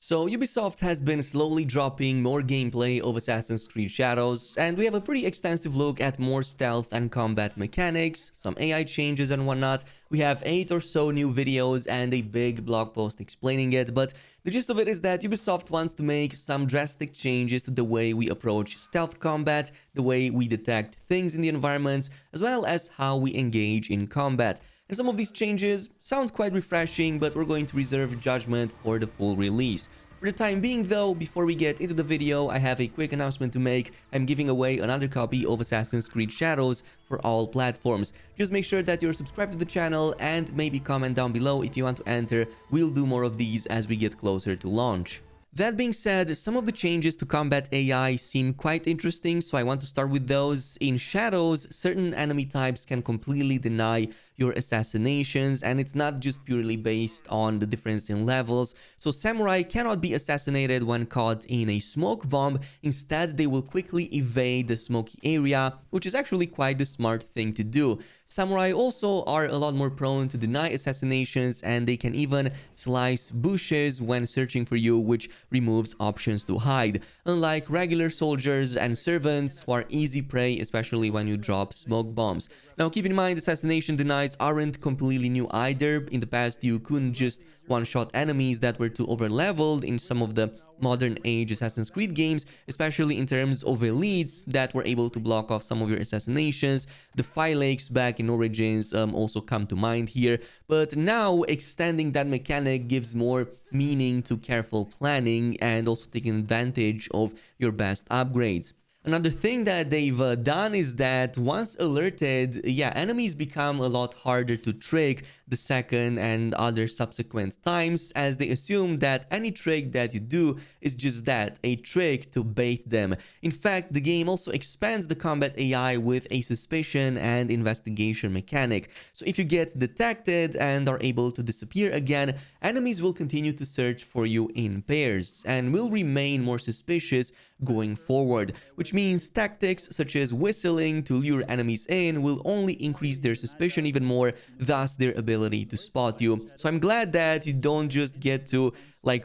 So Ubisoft has been slowly dropping more gameplay of Assassin's Creed Shadows, and we have a pretty extensive look at more stealth and combat mechanics, some AI changes and whatnot. We have 8 or so new videos and a big blog post explaining it, but the gist of it is that Ubisoft wants to make some drastic changes to the way we approach stealth combat, the way we detect things in the environments, as well as how we engage in combat. And some of these changes sound quite refreshing, but we're going to reserve judgment for the full release. For the time being though, before we get into the video, I have a quick announcement to make. I'm giving away another copy of Assassin's Creed Shadows for all platforms. Just make sure that you're subscribed to the channel and maybe comment down below if you want to enter. We'll do more of these as we get closer to launch. That being said, some of the changes to combat AI seem quite interesting, so I want to start with those. In Shadows, certain enemy types can completely deny your assassinations, and it's not just purely based on the difference in levels. So samurai cannot be assassinated when caught in a smoke bomb. Instead, they will quickly evade the smoky area, which is actually quite the smart thing to do. Samurai also are a lot more prone to deny assassinations, and they can even slice bushes when searching for you, which removes options to hide, unlike regular soldiers and servants who are easy prey, especially when you drop smoke bombs. Now keep in mind, assassination denies aren't completely new either. In the past, you couldn't just one-shot enemies that were too overleveled in some of the modern age Assassin's Creed games, especially in terms of elites that were able to block off some of your assassinations. The fire lakes back in Origins also come to mind here, but now extending that mechanic gives more meaning to careful planning and also taking advantage of your best upgrades. Another thing that they've done is that once alerted, enemies become a lot harder to trick the second and other subsequent times, as they assume that any trick that you do is just that, a trick to bait them. In fact, the game also expands the combat AI with a suspicion and investigation mechanic. So if you get detected and are able to disappear again, enemies will continue to search for you in pairs and will remain more suspicious going forward, which means tactics such as whistling to lure enemies in will only increase their suspicion even more, thus their ability to spot you. So I'm glad that you don't just get to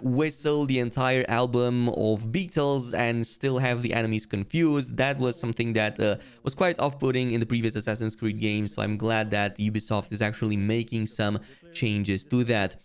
whistle the entire album of Beatles and still have the enemies confused. That was something that was quite off-putting in the previous Assassin's Creed games, so I'm glad that Ubisoft is actually making some changes to that.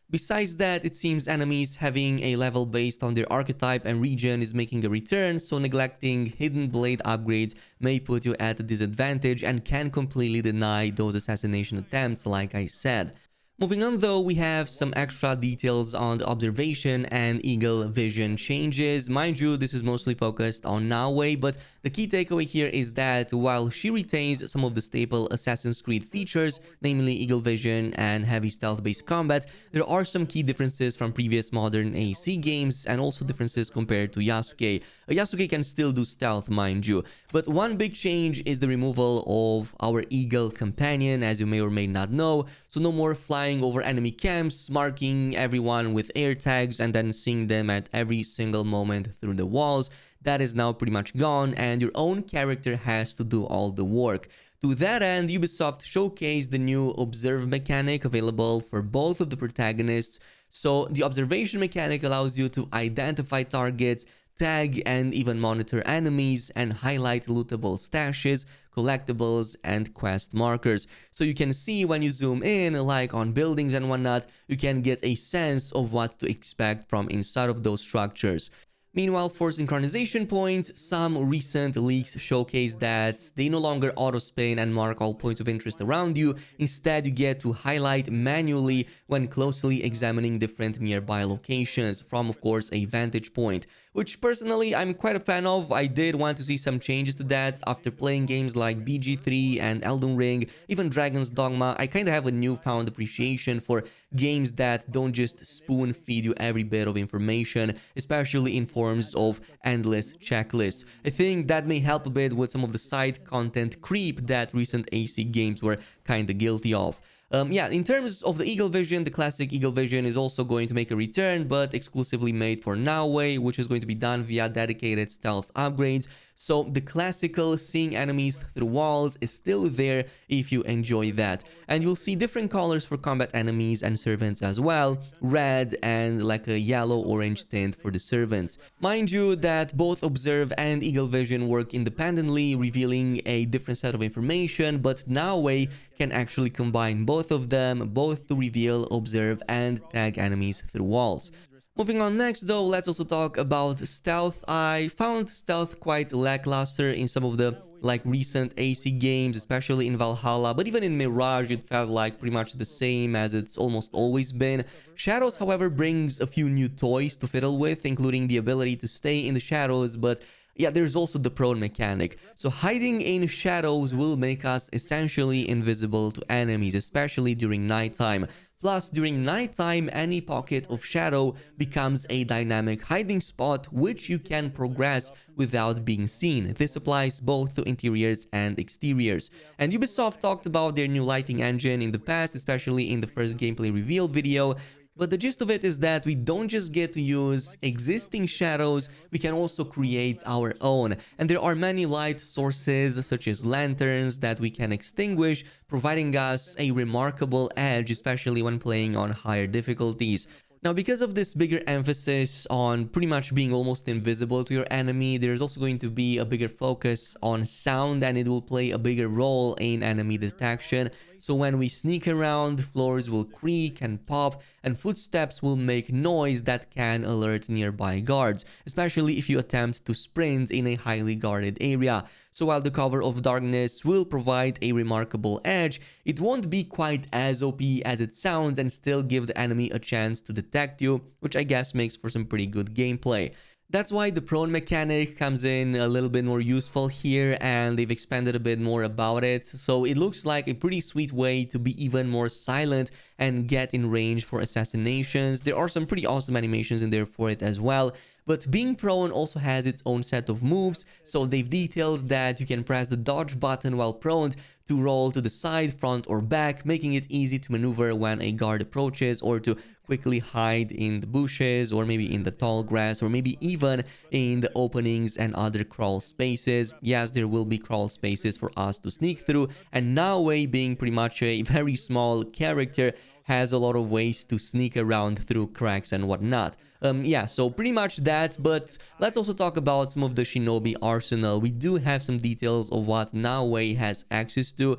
Besides that, it seems enemies having a level based on their archetype and region is making a return, so neglecting hidden blade upgrades may put you at a disadvantage and can completely deny those assassination attempts, like I said. Moving on though, we have some extra details on the observation and eagle vision changes. Mind you, this is mostly focused on Naue, but the key takeaway here is that while she retains some of the staple Assassin's Creed features, namely eagle vision and heavy stealth-based combat, there are some key differences from previous modern AC games and also differences compared to Yasuke. Yasuke can still do stealth, mind you, but one big change is the removal of our eagle companion, as you may or may not know. So no more flying over enemy camps, marking everyone with air tags and then seeing them at every single moment through the walls. That is now pretty much gone, and your own character has to do all the work. To that end, Ubisoft showcased the new observe mechanic available for both of the protagonists. So the observation mechanic allows you to identify targets, tag and even monitor enemies, and highlight lootable stashes, collectibles, and quest markers. So you can see when you zoom in, like on buildings and whatnot, you can get a sense of what to expect from inside of those structures. Meanwhile, for synchronization points, some recent leaks showcase that they no longer auto-spin and mark all points of interest around you. Instead, you get to highlight manually when closely examining different nearby locations from, of course, a vantage point, which personally I'm quite a fan of. I did want to see some changes to that after playing games like BG3 and Elden Ring, even Dragon's Dogma. I kind of have a newfound appreciation for games that don't just spoon feed you every bit of information, especially in forms of endless checklists. I think that may help a bit with some of the side content creep that recent AC games were kinda guilty of. In terms of the Eagle Vision, the classic Eagle Vision is also going to make a return, but exclusively made for Naue, which is going to be done via dedicated stealth upgrades. So the classical seeing enemies through walls is still there if you enjoy that. And you'll see different colors for combat enemies and servants as well, red and like a yellow-orange tint for the servants. Mind you that both Observe and Eagle Vision work independently, revealing a different set of information, but Nawe can actually combine both of them, both to reveal, observe, and tag enemies through walls. Moving on next though, let's also talk about stealth. I found stealth quite lackluster in some of the recent AC games, especially in Valhalla, but even in Mirage it felt like pretty much the same as it's almost always been. Shadows, however, brings a few new toys to fiddle with, including the ability to stay in the shadows, but yeah, there's also the prone mechanic. So hiding in shadows will make us essentially invisible to enemies, especially during nighttime. Plus, during nighttime, any pocket of shadow becomes a dynamic hiding spot which you can progress without being seen. This applies both to interiors and exteriors. And Ubisoft talked about their new lighting engine in the past, especially in the first gameplay reveal video. But the gist of it is that we don't just get to use existing shadows, we can also create our own. And there are many light sources, such as lanterns, that we can extinguish, providing us a remarkable edge, especially when playing on higher difficulties. Now, because of this bigger emphasis on pretty much being almost invisible to your enemy, there's also going to be a bigger focus on sound, and it will play a bigger role in enemy detection. So when we sneak around, floors will creak and pop, and footsteps will make noise that can alert nearby guards, especially if you attempt to sprint in a highly guarded area. So while the cover of darkness will provide a remarkable edge, it won't be quite as OP as it sounds and still give the enemy a chance to detect you, which I guess makes for some pretty good gameplay. That's why the prone mechanic comes in a little bit more useful here, and they've expanded a bit more about it. So it looks like a pretty sweet way to be even more silent and get in range for assassinations. There are some pretty awesome animations in there for it as well. But being prone also has its own set of moves, so they've detailed that you can press the dodge button while prone to roll to the side, front or back, making it easy to maneuver when a guard approaches, or to quickly hide in the bushes, or maybe in the tall grass, or maybe even in the openings and other crawl spaces. Yes, there will be crawl spaces for us to sneak through, and Nawe, being pretty much a very small character, has a lot of ways to sneak around through cracks and whatnot. Yeah, so pretty much that, but let's also talk about some of the Shinobi arsenal. We do have some details of what Nawe has access to.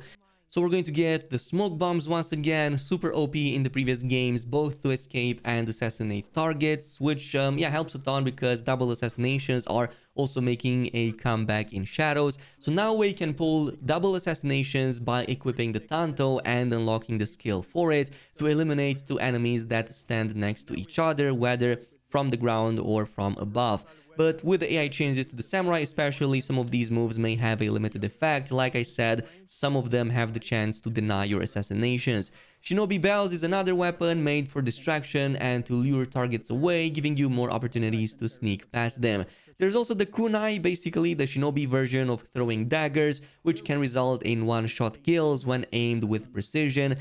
So we're going to get the smoke bombs once again, super OP in the previous games, both to escape and assassinate targets, which yeah, helps a ton because double assassinations are also making a comeback in shadows. So now we can pull double assassinations by equipping the Tanto and unlocking the skill for it to eliminate two enemies that stand next to each other, whether from the ground or from above. But with the AI changes to the Samurai especially, some of these moves may have a limited effect. Like I said, some of them have the chance to deny your assassinations. Shinobi Bells is another weapon made for distraction and to lure targets away, giving you more opportunities to sneak past them. There's also the Kunai, basically the Shinobi version of throwing daggers, which can result in one-shot kills when aimed with precision.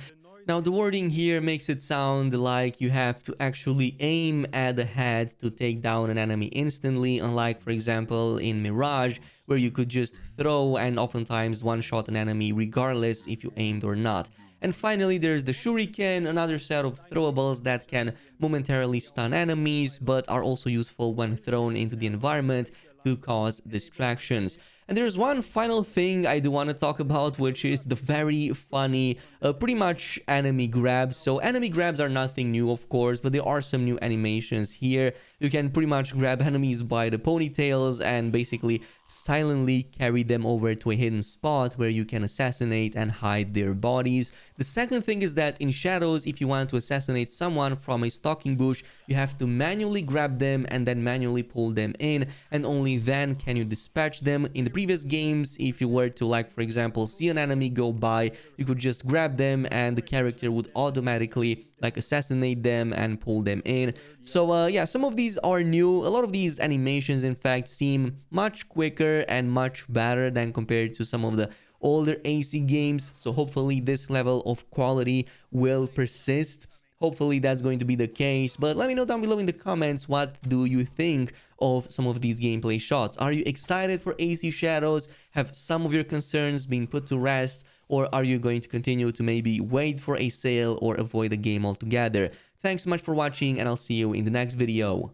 Now, the wording here makes it sound like you have to actually aim at the head to take down an enemy instantly, unlike, for example, in Mirage, where you could just throw and oftentimes one-shot an enemy regardless if you aimed or not. And finally, there's the Shuriken, another set of throwables that can momentarily stun enemies, but are also useful when thrown into the environment to cause distractions. And there's one final thing I do want to talk about, which is the very funny, pretty much enemy grabs. So enemy grabs are nothing new, of course, but there are some new animations here. You can pretty much grab enemies by the ponytails and basically silently carry them over to a hidden spot where you can assassinate and hide their bodies. The second thing is that in Shadows, if you want to assassinate someone from a stalking bush, you have to manually grab them and then manually pull them in, and only then can you dispatch them. In the previous games, if you were to, like, for example, see an enemy go by, you could just grab them and the character would automatically assassinate them and pull them in. So yeah, some of these are new. A lot of these animations, in fact, seem much quicker and much better than compared to some of the older AC games. So hopefully this level of quality will persist. Hopefully that's going to be the case, but let me know down below in the comments, what do you think of some of these gameplay shots? Are you excited for AC Shadows? Have some of your concerns been put to rest? Or are you going to continue to maybe wait for a sale or avoid the game altogether? Thanks so much for watching, and I'll see you in the next video.